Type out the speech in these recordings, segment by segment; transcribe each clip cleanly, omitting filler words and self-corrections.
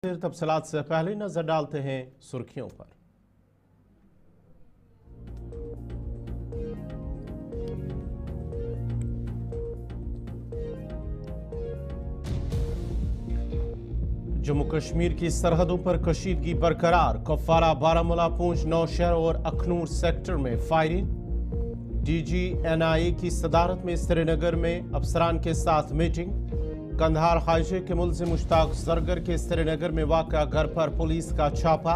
तफसीलात से पहले नजर डालते हैं सुर्खियों पर। जम्मू कश्मीर की सरहदों पर कशीदगी बरकरार। कुपवारा, बारामूला, पूंछ, नौशहर और अखनूर सेक्टर में फायरिंग। डीजी एनआईए की सदारत में श्रीनगर में अफसरान के साथ मीटिंग। कंधार हाईवे के मुलजिम मुश्ताक जरगर के श्रीनगर में वाक़ा घर पर पुलिस का छापा।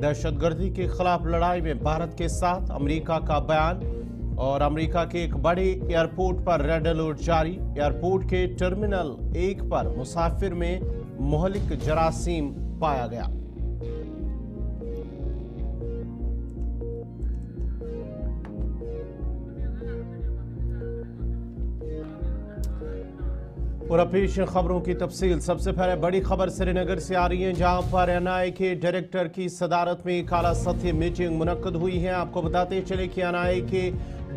दहशतगर्दी के खिलाफ लड़ाई में भारत के साथ अमेरिका का बयान। और अमेरिका के एक बड़े एयरपोर्ट पर रेड अलर्ट जारी। एयरपोर्ट के टर्मिनल 1 पर मुसाफिर में मुहलिक जरासीम पाया गया। और पेश खबरों की तफसील। सबसे पहले बड़ी खबर श्रीनगर से आ रही है, जहां पर एनआईए के डायरेक्टर की सदारत में एक आला सतही मीटिंग मुनक्कद हुई है। आपको बताते चले कि एनआईए के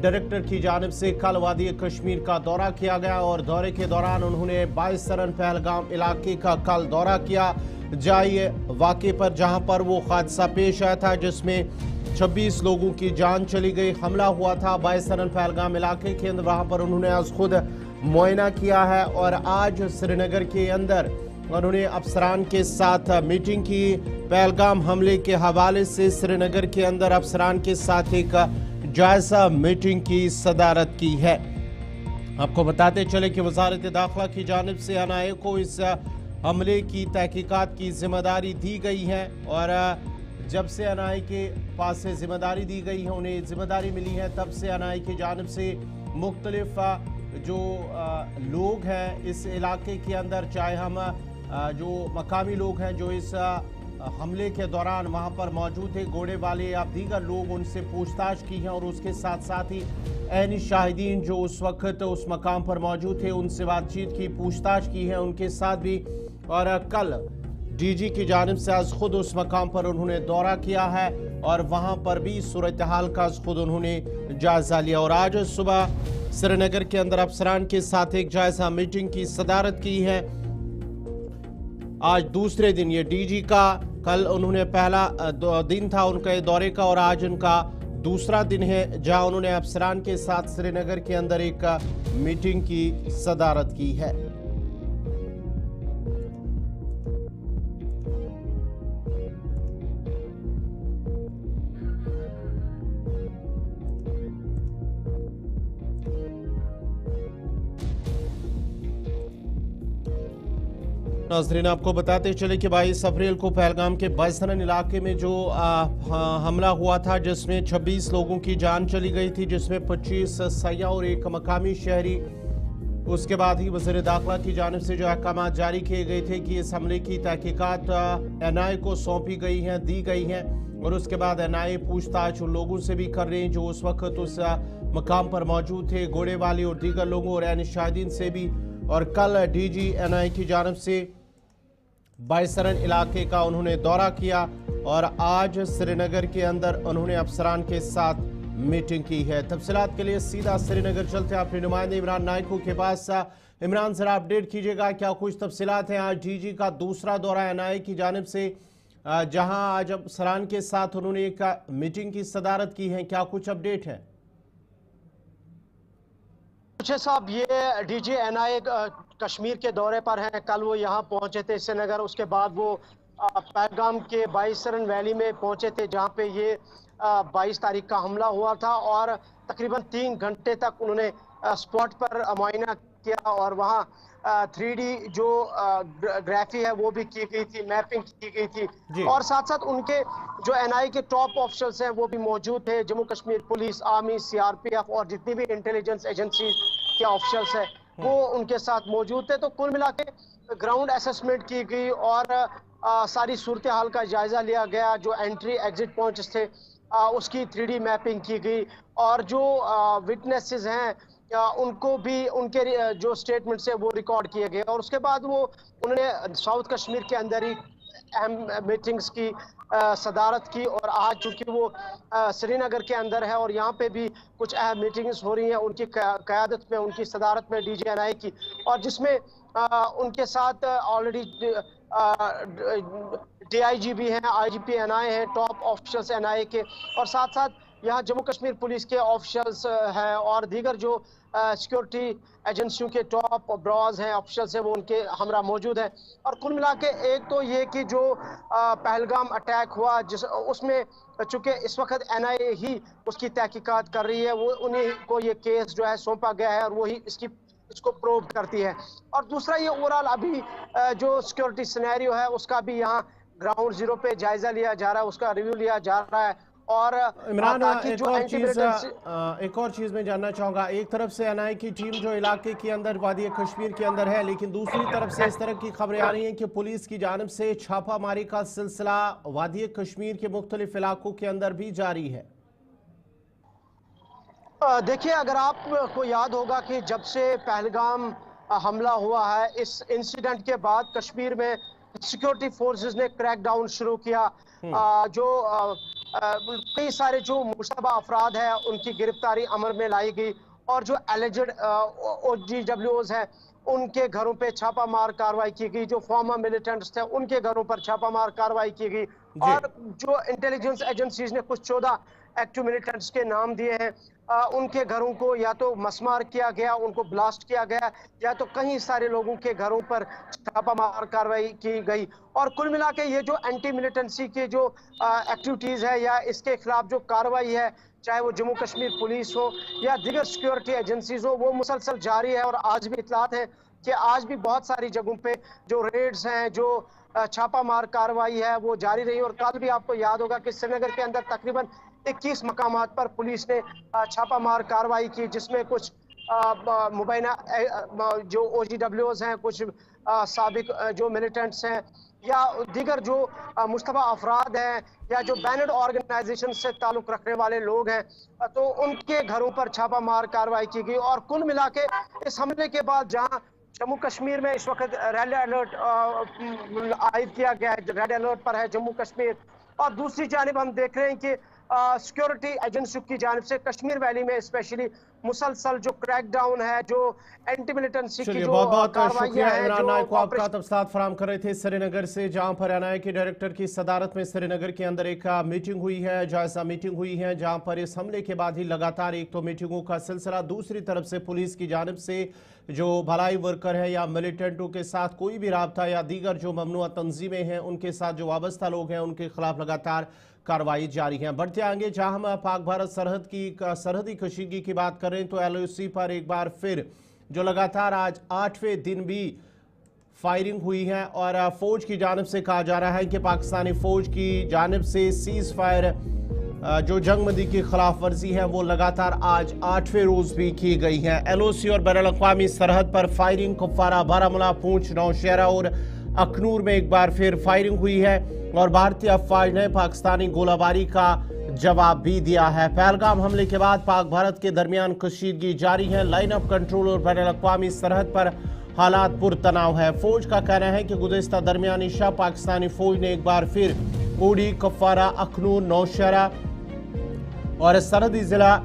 डायरेक्टर की जानिब से कल वादी कश्मीर का दौरा किया गया और दौरे के दौरान उन्होंने 22 सरन पहलगाम इलाके का कल दौरा किया। जाइए वाक़े पर, जहां पर वो हादसा पेश आया था जिसमें 26 लोगों की जान चली गई। हमला हुआ था 22 सरन पहलगाम इलाके के अंदर, वहां पर उन्होंने आज खुद मुआयना किया है। और आज श्रीनगर के अंदर उन्होंने अफसरान के साथ मीटिंग की। पहलगाम हमले के हवाले से श्रीनगर के अंदर अफसरान के साथ एक जायजा मीटिंग की सदारत की है। आपको बताते चले कि वजारत दाखिला की जानिब से एनआईए को इस हमले की तहकीकात की जिम्मेदारी दी गई है। और जब से एनआईए के पास से जिम्मेदारी दी गई है, उन्हें जिम्मेदारी मिली है, तब से एनआईए की जानिब से मुख्तलिफ जो लोग हैं इस इलाके के अंदर, चाहे हम जो मकामी लोग हैं जो इस हमले के दौरान वहां पर मौजूद थे, घोड़े वाले या दीगर लोग, उनसे पूछताछ की है। और उसके साथ साथ ही ऐनी शाहिदीन जो उस वक्त उस मकाम पर मौजूद थे उनसे बातचीत की, पूछताछ की है उनके साथ भी। और कल डीजी की जानिब से आज खुद उस मकाम पर उन्होंने दौरा किया है और वहां पर भी सूरत हाल का खुद उन्होंने जायजा लिया। और आज सुबह श्रीनगर के अंदर अफसरान के साथ एक जायजा मीटिंग की सदारत की है। आज दूसरे दिन ये डीजी का, कल उन्होंने पहला दिन था उनके दौरे का और आज उनका दूसरा दिन है, जहां उन्होंने अफसरान के साथ श्रीनगर के अंदर एक मीटिंग की सदारत की है। नाज़रीन, आपको बताते चले कि 22 अप्रैल को पहलगाम के 22 सरन इलाके में जो हमला हुआ था जिसमें 26 लोगों की जान चली गई थी, जिसमें 25 सयाह और एक मकामी शहरी। उसके बाद ही वज़ीर दाखिला की जानिब से जो अहकाम जारी किए गए थे कि इस हमले की तहकीकात एनआईए को सौंपी गई हैं, दी गई हैं। और उसके बाद एनआईए पूछताछ उन लोगों से भी कर रहे हैं जो उस वक्त उस मकाम पर मौजूद थे, घोड़े वाले और दीगर लोगों और ऐनी शाहिदीन से भी। और कल डीजी एनआईए की जानिब से 22 सरन इलाके का उन्होंने दौरा किया और आज श्रीनगर के अंदर उन्होंने अफसरान के साथ मीटिंग की है। तफसीलात के लिए सीधा श्रीनगर चलते हैं अपने नुमाइंदे इमरान नाइको के पास। इमरान, जरा अपडेट कीजिएगा, क्या कुछ तफसीलात हैं आज डीजी का दूसरा दौरा एनआईए की जानिब से, जहां आज अफसरान के साथ उन्होंने एक मीटिंग की सदारत की है, क्या कुछ अपडेट है? साहब, ये डीजी एनआईए कश्मीर के दौरे पर हैं। कल वो यहाँ पहुंचे थे श्रीनगर, उसके बाद वो पहलगाम के 22 सरन वैली में पहुंचे थे जहाँ पे ये 22 तारीख का हमला हुआ था। और तकरीबन 3 घंटे तक उन्होंने स्पॉट पर मुआयना किया और वहाँ 3D जो ग्राफी है वो भी की गई थी, मैपिंग की गई थी। और साथ साथ उनके जो एनआईए के टॉप ऑफिसर्स हैं वो भी मौजूद थे। Jammu Kashmir police, army, CRPF और जितनी भी इंटेलिजेंस एजेंसी के ऑफिसर्स हैं वो उनके साथ मौजूद थे। तो कुल मिला के ग्राउंड असेसमेंट की गई और सारी सूरत हाल का जायजा लिया गया। जो एंट्री एग्जिट पॉइंट्स थे उसकी 3D मैपिंग की गई और जो विटनेसेस हैं उनको भी उनके जो स्टेटमेंट्स है वो रिकॉर्ड किए गए। और उसके बाद वो उन्होंने साउथ कश्मीर के अंदर ही अहम मीटिंग्स की सदारत की। और आज चूंकि वो श्रीनगर के अंदर है और यहाँ पे भी कुछ अहम मीटिंग्स हो रही हैं उनकी क़यादत में, उनकी सदारत में डीजी एनआईए की, और जिसमें उनके साथ ऑलरेडी DIG भी हैं, IGP NI हैं, टॉप ऑफिशियल्स NIA के, और साथ साथ यहाँ जम्मू कश्मीर पुलिस के ऑफिशियल्स हैं और दीगर जो सिक्योरिटी एजेंसियों के टॉप ब्रॉज हैं, ऑफिशियल्स हैं, वो उनके हमरा मौजूद हैं। और कुल मिला के एक तो ये कि जो पहलगाम अटैक हुआ जिस उसमें चूंकि इस वक्त NIA ही उसकी तहकीकात कर रही है, वो उन्हीं को ये केस जो है सौंपा गया है और वही इसको प्रोब करती है। और दूसरा ये ओवरऑल अभी जो सिक्योरिटी सिनेरियो है उसका भी यहाँ ग्राउंड जीरो पे जायजा लिया जा रहा है, उसका रिव्यू लिया जा रहा है। और इमरान, ताकि जो एक और चीज़ मैं जानना चाहूँगा। एक तरफ से NIA की टीम जो इलाके के अंदर वादी कश्मीर के अंदर है, लेकिन दूसरी तरफ से इस तरह की खबरें आ रही हैं कि पुलिस की जानिब से छापामारी का सिलसिला वादी कश्मीर के मुख्तलिफ इलाकों के अंदर भी जारी है। देखिए, अगर आपको याद होगा कि जब से पहलगाम हमला हुआ है, इस इंसिडेंट के बाद कश्मीर में सिक्योरिटी फोर्सेस ने क्रैकडाउन शुरू किया। जो कई सारे जो मुशतबा अफराद है उनकी गिरफ्तारी अमल में लाई गई और जो एलिजेड OGWs है उनके घरों पे छापामार कार्रवाई की गई, जो फॉर्मर मिलिटेंट्स थे उनके घरों पर छापामार कार्रवाई की गई। और जो इंटेलिजेंस एजेंसीज ने कुछ 14 एक्टिव मिलिटेंट्स के नाम दिए हैं, उनके घरों को या तो मसमार किया गया, उनको ब्लास्ट किया गया, या तो कई सारे लोगों के घरों पर छापामार कार्रवाई की गई। और कुल मिला के ये जो एंटी मिलिटेंसी के जो एक्टिविटीज है या इसके खिलाफ जो कार्रवाई है, चाहे वो जम्मू कश्मीर पुलिस हो या दीगर सिक्योरिटी एजेंसीज हो, वो मुसलसल जारी है। और आज भी इतलात है कि आज भी बहुत सारी जगहों पे जो रेड्स हैं, जो छापामार कार्रवाई है, वो जारी रही। और कल भी आपको याद होगा कि श्रीनगर के अंदर तकरीबन 21 मकामात पर पुलिस ने छापामार कार्रवाई की, जिसमें कुछ मुबैना जो OGWs हैं, कुछ साबिक जो मिलिटेंट्स हैं या दीगर जो मुश्तबा अफराद हैं या जो बैनर्ड ऑर्गेनाइजेशन से ताल्लुक रखने वाले लोग हैं, तो उनके घरों पर छापामार कार्रवाई की गई। और कुल मिला के इस हमले के बाद जहां जम्मू कश्मीर में इस वक्त रेड अलर्ट आयद किया गया है, रेड अलर्ट पर है जम्मू कश्मीर, और दूसरी जानिब हम देख रहे हैं कि सिक्योरिटी एजेंसियों की जानिब से कश्मीर वैली में स्पेशली मुसलसल जो क्रैकडाउन है, जो एंटी मिलिटेंसी की जो बहुत शुक्रिया इमरान नायक को, आपका तफसीलात फराहम कर रहे थे श्रीनगर से, जहां पर NIA के डायरेक्टर की सदारत में श्रीनगर के अंदर एक मीटिंग हुई है, जायजा मीटिंग हुई है, जहां पर इस हमले के बाद ही लगातार एक तो मीटिंगों का सिलसिला, दूसरी तरफ से पुलिस की जानिब से जो भलाई वर्कर है या मिलिटेंटों के साथ कोई भी राब्ता या दीगर जो ममनुआ तंजीमें हैं उनके साथ जो वाबस्ता लोग हैं उनके खिलाफ लगातार कार्रवाई जारी है। बढ़ते आगे, जहां हम पाक भारत सरहदी कशीदगी की बात करें तो LOC पर एक बार फिर जो लगातार आज 8वें दिन भी फायरिंग हुई है और फौज की जानिब से कहा जा रहा है कि पाकिस्तानी फौज की जानिब से सीज फायर जो जंगबंदी की खिलाफ वर्जी है वो लगातार आज 8वें रोज भी की गई है। LOC और बैनुल-अक़वामी सरहद पर फायरिंग, कुपवारा, बारामूला, पूंछ, नौशहरा और अखनूर में एक बार फिर फायरिंग हुई है और भारतीय अफवाज ने पाकिस्तानी गोलाबारी का जवाब भी दिया है। पहलगाम हमले के बाद पाक भारत के दरमियान कशीदगी जारी है। लाइन ऑफ कंट्रोल और बैनुल-अक़वामी सरहद पर हालात पुरतनाव है। फौज का कहना है कि गुज़िश्ता दरमियानी शब पाकिस्तानी फौज ने एक बार फिर उड़ी, कुपवारा, अखनूर, नौशहरा और सरहदी जिला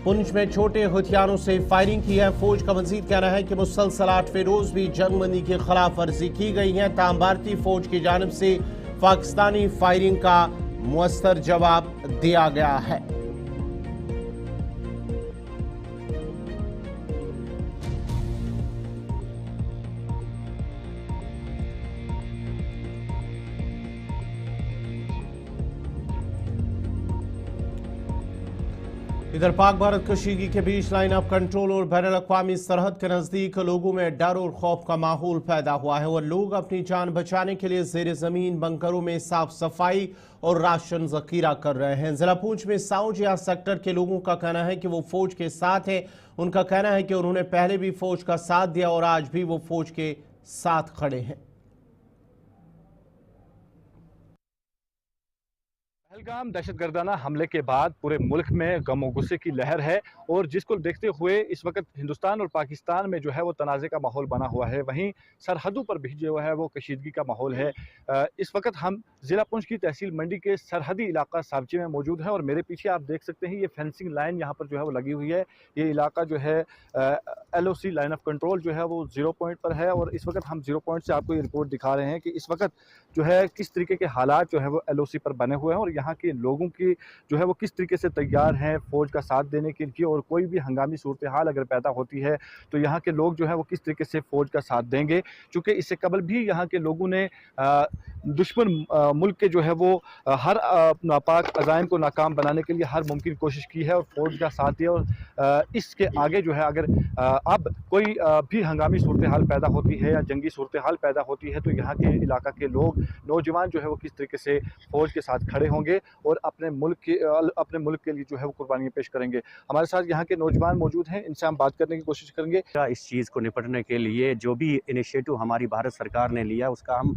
पुंछ में छोटे हथियारों से फायरिंग की है। फौज का मजीद कहना है कि मुसलसल 8वें रोज भी जंगबंदी की खिलाफ वर्जी की गई है। ताहम भारतीय फौज की जानिब से पाकिस्तानी फायरिंग का मुअस्सर जवाब दिया गया है। इधर पाक भारत कशीदगी के बीच लाइन ऑफ कंट्रोल और बैनुल-अक़वामी सरहद के नजदीक लोगों में डर और खौफ का माहौल पैदा हुआ है और लोग अपनी जान बचाने के लिए जेर जमीन बंकरों में साफ सफाई और राशन जखीरा कर रहे हैं। जिला पूंछ में साउजिया सेक्टर के लोगों का कहना है कि वो फौज के साथ है। उनका कहना है कि उन्होंने पहले भी फौज का साथ दिया और आज भी वो फौज के साथ खड़े हैं। पहलगाम दहशतगर्दाना हमले के बाद पूरे मुल्क में गम और गुस्से की लहर है और जिसको देखते हुए इस वक्त हिंदुस्तान और पाकिस्तान में जो है वो तनाज़े का माहौल बना हुआ है। वहीं सरहदों पर भी जो है वो कशीदगी का माहौल है। इस वक्त हम ज़िला पुंछ की तहसील मंडी के सरहदी इलाका साबची में मौजूद है और मेरे पीछे आप देख सकते हैं ये फेंसिंग लाइन यहाँ पर जो है वो लगी हुई है। ये इलाका जो है LOC लाइन ऑफ कंट्रोल जो है वो 0 पॉइंट पर है और इस वक्त हम 0 पॉइंट से आपको ये रिपोर्ट दिखा रहे हैं कि इस वक्त जो है किस तरीके के हालात जो है वो LOC पर बने हुए हैं और यहाँ के लोगों की जो है वो किस तरीके से तैयार हैं फ़ौज का साथ देने के लिए। और कोई भी हंगामी सूरत हाल अगर पैदा होती है तो यहाँ के लोग जो है वो किस तरीके से फ़ौज का साथ देंगे, क्योंकि इससे कबल भी यहाँ के लोगों ने दुश्मन मुल्क के जो है वो हर नापाक अज़ाइम को नाकाम बनाने के लिए हर मुमकिन कोशिश की है और फ़ौज का साथ दिया। और इसके आगे जो है अगर अब कोई भी हंगामी सूरत हाल पैदा होती है या जंगी सूरत हाल पैदा होती है तो यहाँ के इलाका के लोग नौजवान जो है वो किस तरीके से फ़ौज के साथ खड़े होंगे और अपने मुल्क के लिए जो है वो कुर्बानियाँ पेश करेंगे। हमारे साथ यहाँ के नौजवान मौजूद हैं, इनसे हम बात करने की कोशिश करेंगे। इस चीज़ को निपटने के लिए जो भी इनिशिएटिव हमारी भारत सरकार ने लिया उसका हम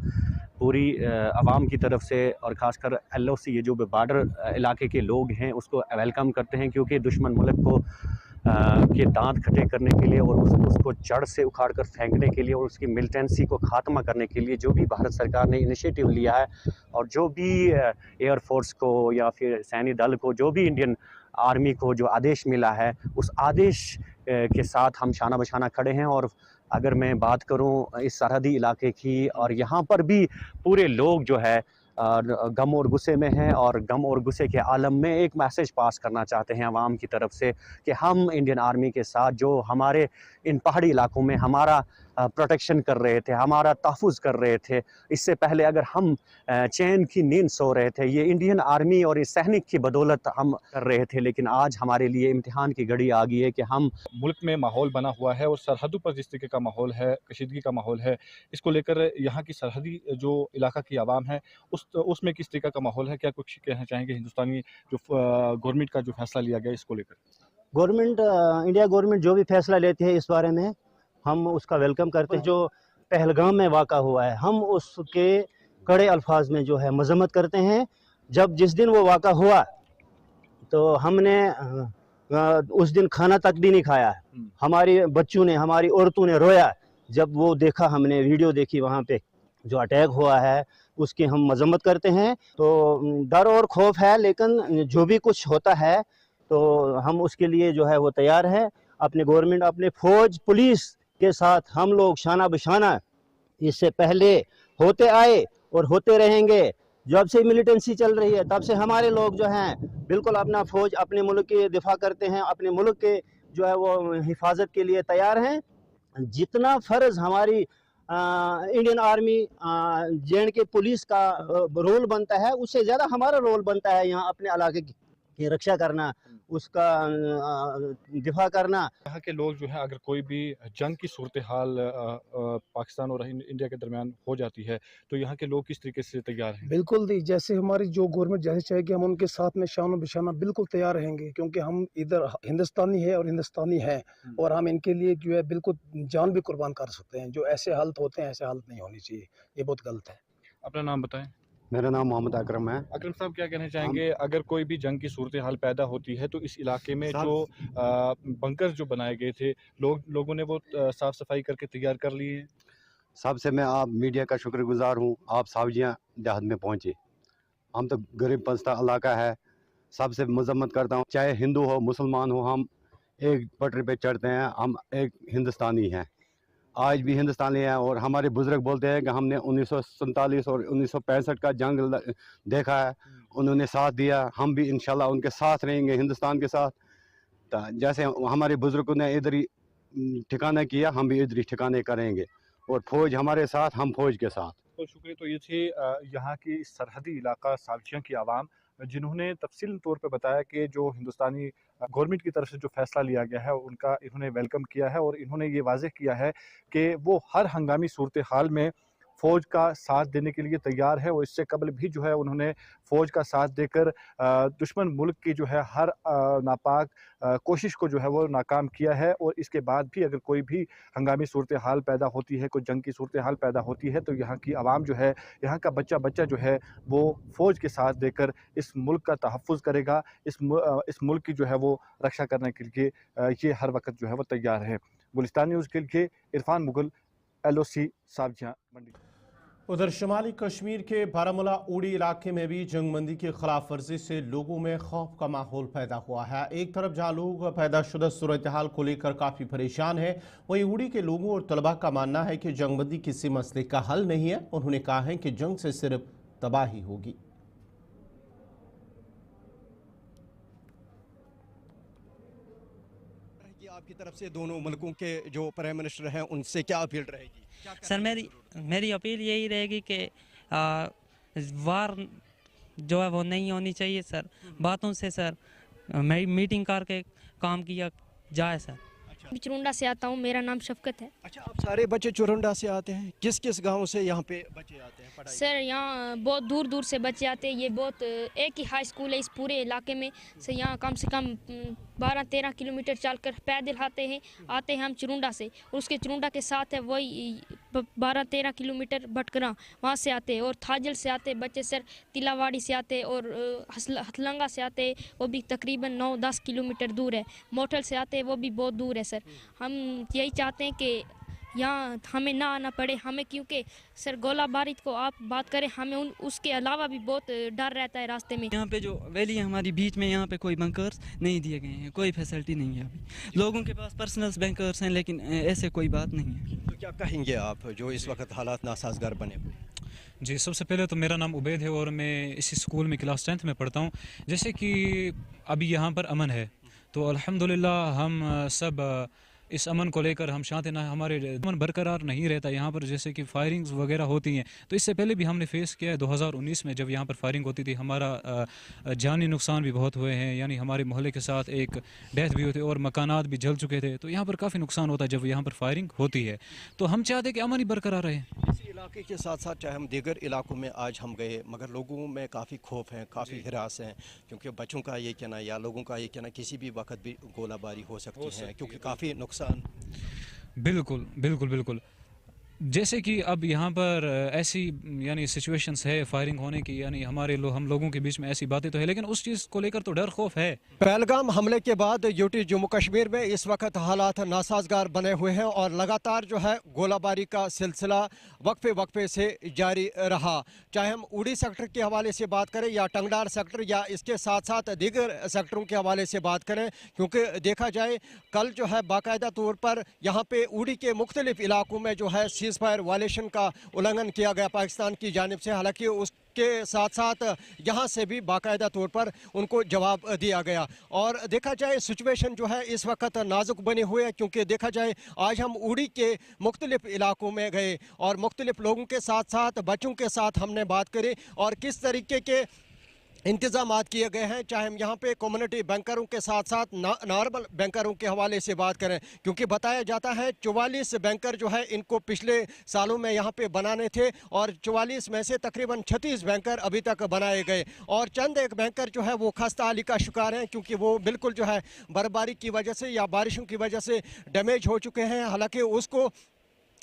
पूरी आवाम की तरफ से और ख़ासकर LOC ये जो बॉर्डर इलाके के लोग हैं उसको वेलकम करते हैं, क्योंकि दुश्मन मुल्क को के दांत खट्टे करने के लिए और उसको जड़ से उखाड़ कर फेंकने के लिए और उसकी मिलिटेंसी को ख़ात्मा करने के लिए जो भी भारत सरकार ने इनिशिएटिव लिया है और जो भी एयरफोर्स को या फिर सैन्य दल को जो भी इंडियन आर्मी को जो आदेश मिला है उस आदेश के साथ हम शाना बशाना खड़े हैं। और अगर मैं बात करूं इस सरहदी इलाके की, और यहाँ पर भी पूरे लोग जो है गम और गुस्से में हैं और गम और गुस्से के आलम में एक मैसेज पास करना चाहते हैं आवाम की तरफ से कि हम इंडियन आर्मी के साथ जो हमारे इन पहाड़ी इलाकों में हमारा प्रोटेक्शन कर रहे थे, हमारा तहफ़्फ़ुज़ कर रहे थे। इससे पहले अगर हम चैन की नींद सो रहे थे, ये इंडियन आर्मी और इस सैनिक की बदौलत हम कर रहे थे, लेकिन आज हमारे लिए इम्तिहान की घड़ी आ गई है कि हम मुल्क में माहौल बना हुआ है और सरहदों पर जिस तरीके का माहौल है, कशीदगी का माहौल है, इसको लेकर यहाँ की सरहदी जो इलाका की आवाम है उसमें किस तरीके का माहौल है? क्या कुछ कहना चाहेंगे हिंदुस्तानी जो गवर्नमेंट का जो फैसला लिया गया इसको लेकर? इंडिया गवर्नमेंट जो भी फैसला लेती है इस बारे में हम उसका वेलकम करते हैं। जो पहलगाम में वाक़ा हुआ है हम उसके कड़े अल्फाज में जो है मज़म्मत करते हैं। जिस दिन वो वाक़ा हुआ तो हमने उस दिन खाना तक भी नहीं खाया। हमारी बच्चों ने, हमारी औरतों ने रोया जब वो देखा, हमने वीडियो देखी वहाँ पे जो अटैक हुआ है उसकी हम मज़म्मत करते हैं। तो डर और खौफ है, लेकिन जो भी कुछ होता है तो हम उसके लिए जो है वो तैयार है। अपने गवर्नमेंट, अपने फ़ौज, पुलिस के साथ हम लोग शाना बशाना इससे पहले होते आए और होते रहेंगे। जब से मिलिटेंसी चल रही है तब से हमारे लोग जो हैं बिल्कुल अपना फ़ौज अपने मुल्क के दिफा करते हैं, अपने मुल्क के जो है वो हिफाजत के लिए तैयार हैं। जितना फ़र्ज़ हमारी इंडियन आर्मी J&K पुलिस का रोल बनता है उससे ज़्यादा हमारा रोल बनता है यहाँ अपने इलाके की रक्षा करना, उसका दिफा करना। यहाँ के लोग जो है अगर कोई भी जंग की सूरत हाल पाकिस्तान और इंडिया के दरमियान हो जाती है तो यहाँ के लोग किस तरीके से तैयार हैं? बिल्कुल दी, जैसे हमारी जो गवर्नमेंट जैसे चाहेगी हम उनके साथ में शानो बिशाना बिल्कुल तैयार रहेंगे, क्योंकि हम इधर हिंदुस्तानी है और हिंदुस्तानी हैं और हम इनके लिए जो है बिल्कुल जान भी कुर्बान कर सकते हैं। जो ऐसे हालत होते हैं ऐसे हालत नहीं होनी चाहिए, ये बहुत गलत है। अपना नाम बताएं। मेरा नाम मोहम्मद अकरम है। अकरम साहब, क्या कहना चाहेंगे अगर कोई भी जंग की सूरत हाल पैदा होती है तो इस इलाके में जो बंकर जो बनाए गए थे लोगों ने वो साफ़ सफाई करके तैयार कर लिए हैं? सबसे मैं आप मीडिया का शुक्रगुजार हूँ, आप सावजियाँ देहात में पहुँचे। हम तो गरीब पस्ता इलाका है, सबसे मजम्मत करता हूँ, चाहे हिंदू हो मुसलमान हो, हम एक पटरी पे चढ़ते हैं, हम एक हिंदुस्तानी हैं, आज भी हिंदुस्तानी हैं। और हमारे बुजुर्ग बोलते हैं कि हमने 1947 और 1965 का जंग देखा है, उन्होंने साथ दिया, हम भी इंशाल्लाह उनके साथ रहेंगे हिंदुस्तान के साथ। तो जैसे हमारे बुजुर्गों ने इधर ही ठिकाना किया, हम भी इधर ही ठिकाने करेंगे और फौज हमारे साथ, हम फौज के साथ। तो शुक्रिया। तो ये थे यहाँ की सरहदी इलाका सावचियाँ की आवाम, जिन्होंने तफसील तौर पे बताया कि जो हिंदुस्तानी गवर्नमेंट की तरफ से जो फ़ैसला लिया गया है उनका इन्होंने वेलकम किया है और इन्होंने ये वाज़ेह किया है कि वो हर हंगामी सूरत हाल में फ़ौज का साथ देने के लिए तैयार है और इससे कबल भी जो है उन्होंने फ़ौज का साथ देकर दुश्मन मुल्क की जो है हर नापाक कोशिश को जो है वो नाकाम किया है। और इसके बाद भी अगर कोई भी हंगामी सूरत हाल पैदा होती है, कोई जंग की सूरत हाल पैदा होती है, तो यहाँ की आवाम जो है, यहाँ का बच्चा जो है वो फ़ौज के साथ देकर इस मुल्क का तहफ़्फ़ुज़ करेगा, इस मुल्क की जो है वो रक्षा करने के लिए ये हर वक्त जो है वो तैयार है। गुलिस्तान न्यूज़ के लिए इरफान मुगल, LOC साबजियाँ मंडी। उधर शुमाली कश्मीर के बारामूला उड़ी इलाके में भी जंगबंदी की खिलाफ वर्जी से लोगों में खौफ का माहौल पैदा हुआ है। एक तरफ जहां लोग पैदाशुदा सूरत हाल को लेकर काफ़ी परेशान हैं, वहीं उड़ी के लोगों और तलबा का मानना है कि जंगबंदी किसी मसले का हल नहीं है। उन्होंने कहा है कि जंग से सिर्फ तबाही होगी। आपकी तरफ से दोनों मुल्कों के जो प्राइम मिनिस्टर हैं उनसे क्या अपील रहेगी? सर मेरी अपील यही रहेगी कि वार जो है वो नहीं होनी चाहिए सर। बातों से सर मीटिंग करके काम किया जाए सर। मैं चुरुंडा से आता हूँ, मेरा नाम शफकत है। अच्छा, आप सारे बच्चे चुरुंडा से आते हैं? किस किस गांव से यहाँ पे बच्चे आते हैं पढ़ाई? सर यहाँ बहुत दूर दूर से बच्चे आते हैं। ये बहुत एक ही हाई स्कूल है इस पूरे इलाके में। सर यहाँ कम से कम 12-13 किलोमीटर चलकर पैदल आते हैं हम चुरुंडा से। और उसके चुरुंडा के साथ है वही 12-13 किलोमीटर भटकरा, वहाँ से आते हैं। और थाजल से आते हैं बच्चे सर, तिलावाड़ी से आते हैं और हथलंगा से आते हैं, वो भी तकरीबन 9-10 किलोमीटर दूर है। मोटल से आते हैं, वो भी बहुत दूर है सर। हम यही चाहते हैं कि यहाँ हमें ना आना पड़े हमें, क्योंकि सर गोलाबारी को आप बात करें, हमें उसके अलावा भी बहुत डर रहता है रास्ते में। यहाँ पे जो वैली है हमारी बीच में, यहाँ पे कोई बंकर्स नहीं दिए गए हैं, कोई फैसिलिटी नहीं है अभी। लोगों के पास पर्सनल बंकर्स हैं लेकिन ऐसे कोई बात नहीं है। तो क्या कहेंगे आप जो इस वक्त हालात नासाजगार बने हुए? जी, सबसे पहले तो मेरा नाम उबैद है और मैं इसी स्कूल में क्लास 10th में पढ़ता हूँ। जैसे कि अभी यहाँ पर अमन है, तो अल्हम्दुलिल्लाह हम सब इस अमन को लेकर हम शांत ना, हमारे अमन बरकरार नहीं रहता यहाँ पर। जैसे कि फायरिंग्स वगैरह होती हैं, तो इससे पहले भी हमने फेस किया है। 2019 में जब यहाँ पर फायरिंग होती थी, हमारा जानी नुकसान भी बहुत हुए हैं, यानी हमारे मोहल्ले के साथ एक डेथ भी हुई थी और मकानात भी जल चुके थे। तो यहाँ पर काफ़ी नुकसान होता है जब यहाँ पर फायरिंग होती है। तो हम चाहते हैं कि अमन ही बरकरार रहे। इसी इलाके के साथ साथ चाहे हम दीगर इलाकों में आज हम गए, मगर लोगों में काफ़ी खौफ है, काफ़ी हिरास हैं, क्योंकि बच्चों का ये कहना या लोगों का ये कहना किसी भी वक्त भी गोलाबारी हो सकती है, क्योंकि काफ़ी नुकसान। बिल्कुल बिल्कुल बिल्कुल। जैसे कि अब यहाँ पर ऐसी यानी सिचुएशंस है फायरिंग होने की, यानी हम लोगों के बीच में ऐसी बातें तो है, लेकिन उस चीज़ को लेकर तो डर खौफ है। पहलगाम हमले के बाद यूटी जम्मू कश्मीर में इस वक्त हालात नासाजगार बने हुए हैं और लगातार जो है गोलाबारी का सिलसिला वक्फे से जारी रहा। चाहे हम उड़ी सेक्टर के हवाले से बात करें या टंगडार सेक्टर या इसके साथ साथ दीगर सेक्टरों के हवाले से बात करें, क्योंकि देखा जाए कल जो है बाकायदा तौर पर यहाँ पे उड़ी के मुख्तलिफ इलाकों में जो है फायर वायलेशन का उल्लंघन किया गया पाकिस्तान की जानिब से। हालांकि उसके साथ साथ यहाँ से भी बाकायदा तौर पर उनको जवाब दिया गया। और देखा जाए सिचुएशन जो है इस वक्त नाजुक बनी हुई है, क्योंकि देखा जाए आज हम उड़ी के मुख्तलिफ इलाकों में गए और मुख्तलिफ लोगों के साथ साथ बच्चों के साथ हमने बात करी और किस तरीके के इंतजामात किए गए हैं। चाहे हम यहाँ पे कम्युनिटी बैंकरों के साथ साथ नॉर्मल बैंकरों के हवाले से बात करें, क्योंकि बताया जाता है 44 बैंकर जो है इनको पिछले सालों में यहाँ पे बनाने थे और 44 में से तकरीबन 36 बैंकर अभी तक बनाए गए और चंद एक बैंकर जो है वो खस्ता हाली का शिकार हैं, क्योंकि वो बिल्कुल जो है बर्फबारी की वजह से या बारिशों की वजह से डैमेज हो चुके हैं। हालांकि उसको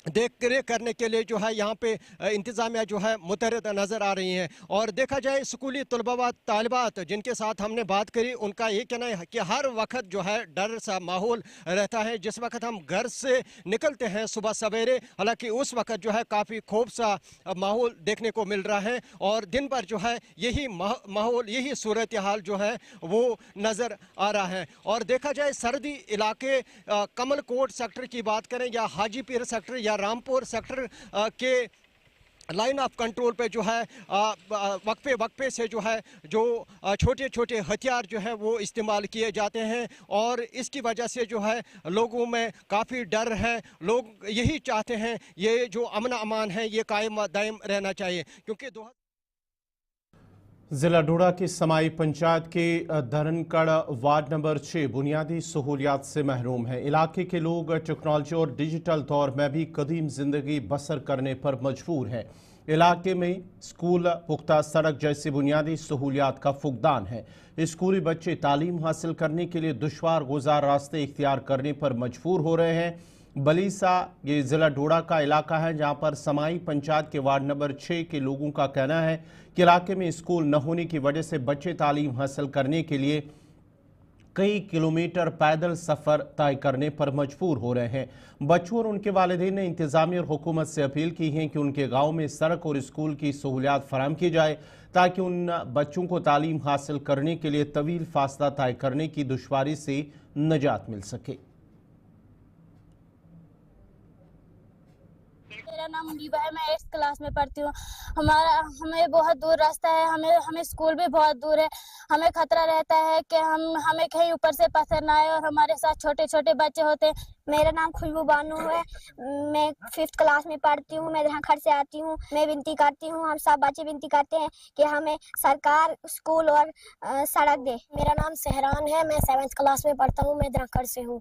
देख रेख करने के लिए जो है यहाँ पे इंतज़ामिया जो है मुतहरिक नज़र आ रही हैं। और देखा जाए स्कूली तलबा तालिबात जिनके साथ हमने बात करी, उनका ये कहना है कि हर वक्त जो है डर सा माहौल रहता है। जिस वक्त हम घर से निकलते हैं सुबह सवेरे, हालांकि उस वक्त जो है काफ़ी खूब सा माहौल देखने को मिल रहा है और दिन भर जो है यही माहौल, यही सूरत हाल जो है वो नज़र आ रहा है। और देखा जाए सरहदी इलाके कमलकोट सेक्टर की बात करें या हाजीपीर सेक्टर या रामपुर सेक्टर के लाइन ऑफ कंट्रोल पे जो है वक्फे से जो है जो छोटे छोटे हथियार जो है वो इस्तेमाल किए जाते हैं और इसकी वजह से जो है लोगों में काफ़ी डर है। लोग यही चाहते हैं ये जो अमन अमान है ये कायम दायम रहना चाहिए, क्योंकि जिला डोडा की समाई पंचायत के धरनकड़ वार्ड नंबर 6 बुनियादी सहूलियात से महरूम है। इलाके के लोग टेक्नोलॉजी और डिजिटल दौर में भी कदीम जिंदगी बसर करने पर मजबूर है। इलाके में स्कूल, पुख्ता सड़क जैसी बुनियादी सहूलियात का फुकदान है। स्कूली बच्चे तालीम हासिल करने के लिए दुश्वार गुजार रास्ते इख्तियार करने पर मजबूर हो रहे हैं। बलीसा ये ज़िला डोडा का इलाका है जहां पर समाई पंचायत के वार्ड नंबर 6 के लोगों का कहना है कि इलाके में स्कूल न होने की वजह से बच्चे तालीम हासिल करने के लिए कई किलोमीटर पैदल सफ़र तय करने पर मजबूर हो रहे हैं। बच्चों और उनके वालिदैन ने इंतज़ामिया और हुकूमत से अपील की है कि उनके गाँव में सड़क और स्कूल की सहूलियात फराहम की जाए ताकि उन बच्चों को तालीम हासिल करने के लिए तवील फासला तय करने की दुश्वारी से निजात मिल सके। मेरा नाम मुनीबा है, मैं 8th क्लास में पढ़ती हूँ। हमें बहुत दूर रास्ता है, हमें स्कूल भी बहुत दूर है। हमें खतरा रहता है कि हमें कहीं ऊपर से पत्थर ना आए और हमारे साथ छोटे छोटे बच्चे होते हैं। मेरा नाम खुशबू बानू है, मैं 5th क्लास में पढ़ती हूँ। मैं धनखड़ से आती हूँ। मैं विनती करती हूँ, हम सब बच्चे विनती करते हैं कि हमें सरकार स्कूल और सड़क दे। मेरा नाम सहरान है, मैं 7th क्लास में पढ़ता हूँ। मैं धनखड़ से हूँ।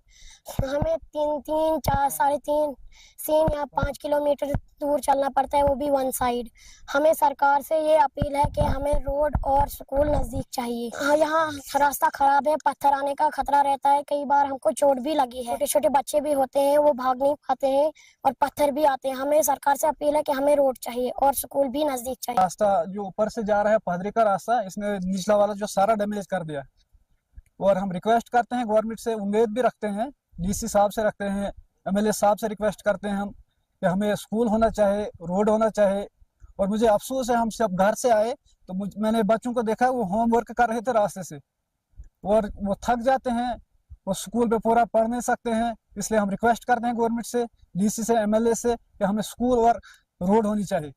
हमें 3, 4, 3.5 या 5 किलोमीटर दूर चलना पड़ता है, वो भी वन साइड। हमें सरकार से ये अपील है कि हमें रोड और स्कूल नजदीक चाहिए। यहाँ रास्ता खराब है, पत्थर आने का खतरा रहता है। कई बार हमको चोट भी लगी है। छोटे छोटे बच्चे भी होते हैं, वो भाग नहीं पाते हैं और पत्थर भी आते हैं। हमें सरकार से अपील है कि हमें रोड चाहिए और स्कूल भी नजदीक चाहिए। रास्ता जो ऊपर से जा रहा है पादरी का रास्ता, इसने निचला वाला जो सारा डैमेज कर दिया। और हम रिक्वेस्ट करते हैं गवर्नमेंट से, उम्मीद भी रखते हैं, डीसी साहब से रखते हैं, MLA साहब से रिक्वेस्ट करते हैं हम कि हमें स्कूल होना चाहे, रोड होना चाहे। और मुझे अफसोस है, हम सब घर से आए तो मैंने बच्चों को देखा वो होमवर्क कर रहे थे रास्ते से और वो थक जाते हैं, वो स्कूल पे पूरा पढ़ नहीं सकते हैं। इसलिए हम रिक्वेस्ट करते हैं गवर्नमेंट से, डीसी से, MLA से कि हमें स्कूल और रोड होनी चाहिए।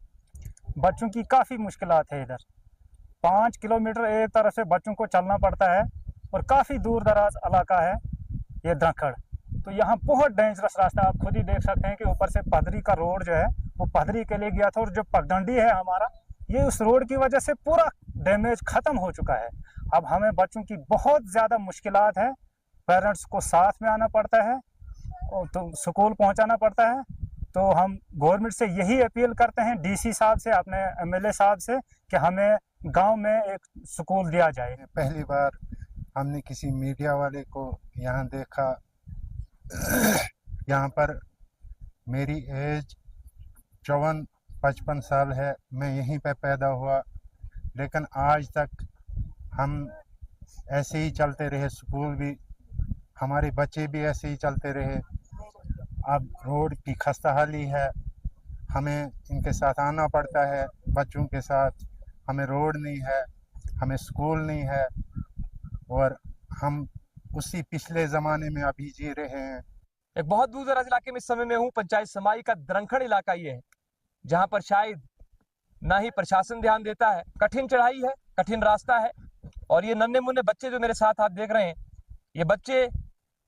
बच्चों की काफ़ी मुश्किलात है। इधर 5 किलोमीटर एक तरफ से बच्चों को चलना पड़ता है और काफ़ी दूर दराज इलाका है ये धनखड़। तो यहाँ बहुत डेंजरस रास्ता, आप खुद ही देख सकते हैं कि ऊपर से पधरी का रोड जो है वो पधरी के लिए गया था और जो पगडंडी है हमारा, ये उस रोड की वजह से पूरा डैमेज खत्म हो चुका है। अब हमें बच्चों की बहुत ज़्यादा मुश्किलात है। पेरेंट्स को साथ में आना पड़ता है और तो स्कूल पहुँचाना पड़ता है। तो हम गवर्नमेंट से यही अपील करते हैं, डीसी साहब से, अपने MLA साहब से, कि हमें गाँव में एक स्कूल दिया जाए। पहली बार हमने किसी मीडिया वाले को यहाँ देखा। यहाँ पर मेरी एज 54-55 साल है, मैं यहीं पे पैदा हुआ, लेकिन आज तक हम ऐसे ही चलते रहे। स्कूल भी, हमारे बच्चे भी ऐसे ही चलते रहे। अब रोड की खस्ताहाली है, हमें इनके साथ आना पड़ता है, बच्चों के साथ। हमें रोड नहीं है, हमें स्कूल नहीं है और हम उसी पिछले ज़माने में अभी जी रहे हैं। एक बहुत दूर दराज इलाके में इस समय में हूँ। पंचायत समाई का धनखड़ इलाका ये है, जहाँ पर शायद ना ही प्रशासन ध्यान देता है। कठिन चढ़ाई है, कठिन रास्ता है और ये नन्हे मुन्ने बच्चे जो मेरे साथ आप देख रहे हैं, ये बच्चे,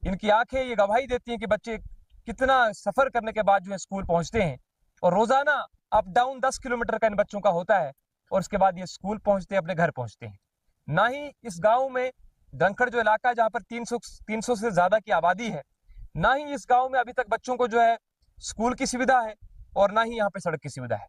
इनकी आंखें ये गवाही देती हैं कि बच्चे कितना सफ़र करने के बाद जो है स्कूल पहुँचते हैं। और रोज़ाना अप डाउन 10 किलोमीटर का इन बच्चों का होता है और उसके बाद ये स्कूल पहुँचते हैं, अपने घर पहुँचते हैं। ना ही इस गाँव में धनखड़ जो इलाका है जहाँ पर 300 से ज़्यादा की आबादी है, ना ही इस गांव में अभी तक बच्चों को जो है स्कूल की सुविधा है और ना ही यहाँ पे सड़क की सुविधा है।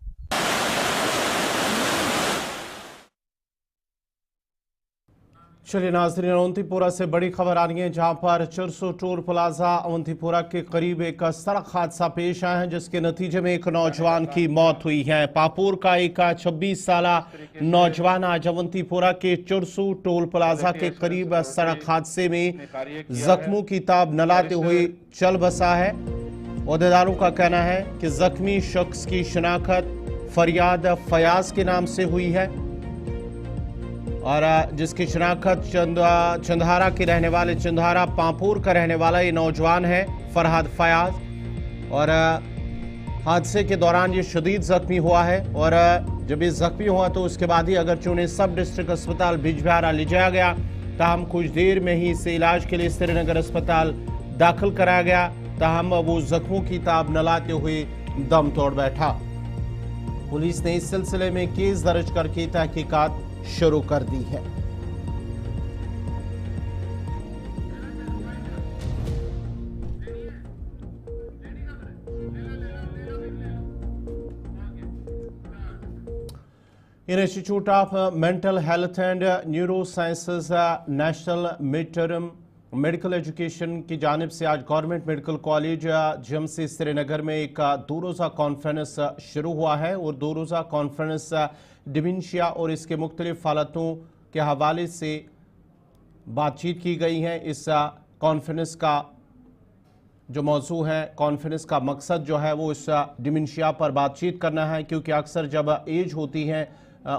चलिए नाज़रीन, अवंतीपुरा से बड़ी खबर आ रही है जहां पर चरसो टोल प्लाजा अवंतीपुरा के करीब एक सड़क हादसा पेश आया है जिसके नतीजे में एक नौजवान की मौत हुई है। पापुर का एक 26 साल नौजवान आज अवंतीपुरा के चरसो टोल प्लाजा के करीब सड़क हादसे में जख्मों की ताब न लाते हुए चल बसा है। ओहदेदारों का कहना है कि जख्मी शख्स की शिनाख्त फरियाद फयाज के नाम से हुई है और जिसकी शिनाख्त चंधारा के रहने वाले, चंधारा पांपुर का रहने वाला ये नौजवान है फरहाद फयाज। और हादसे के दौरान ये शदीद जख्मी हुआ है और जब ये जख्मी हुआ तो उसके बाद ही अगरचे उन्हें सब डिस्ट्रिक्ट अस्पताल बिजबिहारा ले जाया गया, ताहम कुछ देर में ही इसे इलाज के लिए श्रीनगर अस्पताल दाखिल कराया गया, ताहम वो जख्मों की ताब न लाते हुए दम तोड़ बैठा। पुलिस ने इस सिलसिले में केस दर्ज करके तहकीकात शुरू कर दी है। Institute of mental health and neuro sciences national mid term medical education की जानिब से आज government medical college JMC Srinagar में एक 2 रोज़ा कॉन्फ्रेंस शुरू हुआ है और 2 रोज़ा कॉन्फ्रेंस डिमेंशिया और इसके मुख्तलिफ हालतों के हवाले से बातचीत की गई है। इस कॉन्फ्रेंस का जो मौजू है, कॉन्फ्रेंस का मकसद जो है वो इस डिमेंशिया पर बातचीत करना है, क्योंकि अक्सर जब एज होती है,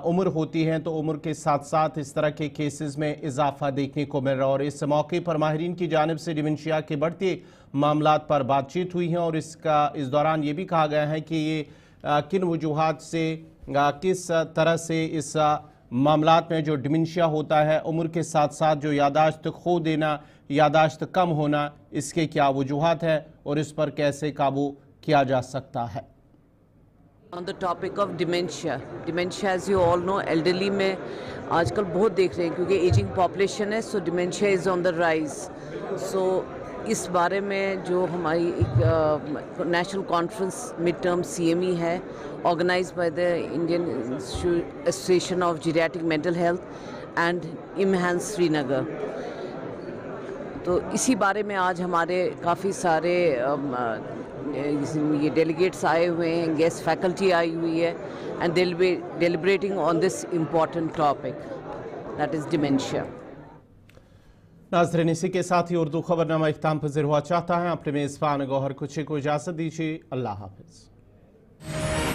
उम्र होती है, तो उम्र के साथ साथ इस तरह के केसेस में इजाफा देखने को मिल रहा है। और इस मौके पर माहिरीन की जानिब से डिमेंशिया के बढ़ते मामलात पर बातचीत हुई है और इस दौरान ये भी कहा गया है कि ये किन वजूहात से, किस तरह से इस मामलात में जो डिमेंशिया होता है, उम्र के साथ साथ जो यादाश्त खो देना, यादाश्त कम होना, इसके क्या वजूहात है और इस पर कैसे काबू किया जा सकता है। On the topic of dementia, as you all know, elderly में आजकल बहुत देख रहे हैं क्योंकि एजिंग पॉपुलेशन है, सो dementia is on the rise. So इस बारे में जो हमारी एक national conference mid term CME है, organised by the Indian association of geriatric mental health and IMHANS Srinagar, तो इसी बारे में आज हमारे काफ़ी सारे ये डेलीगेट्स आए हुए हैं, गेस्ट फैकल्टी आई हुई है, and they will be deliberating on this important topic that is dementia. नाज़रीन, इसी के साथ ही उर्दू खबरनामा इख्तिताम पज़ीर हुआ चाहता है। अपने मेज़बान गौहर कुछी को इजाज़त दीजिए। अल्लाह हाफ़िज़।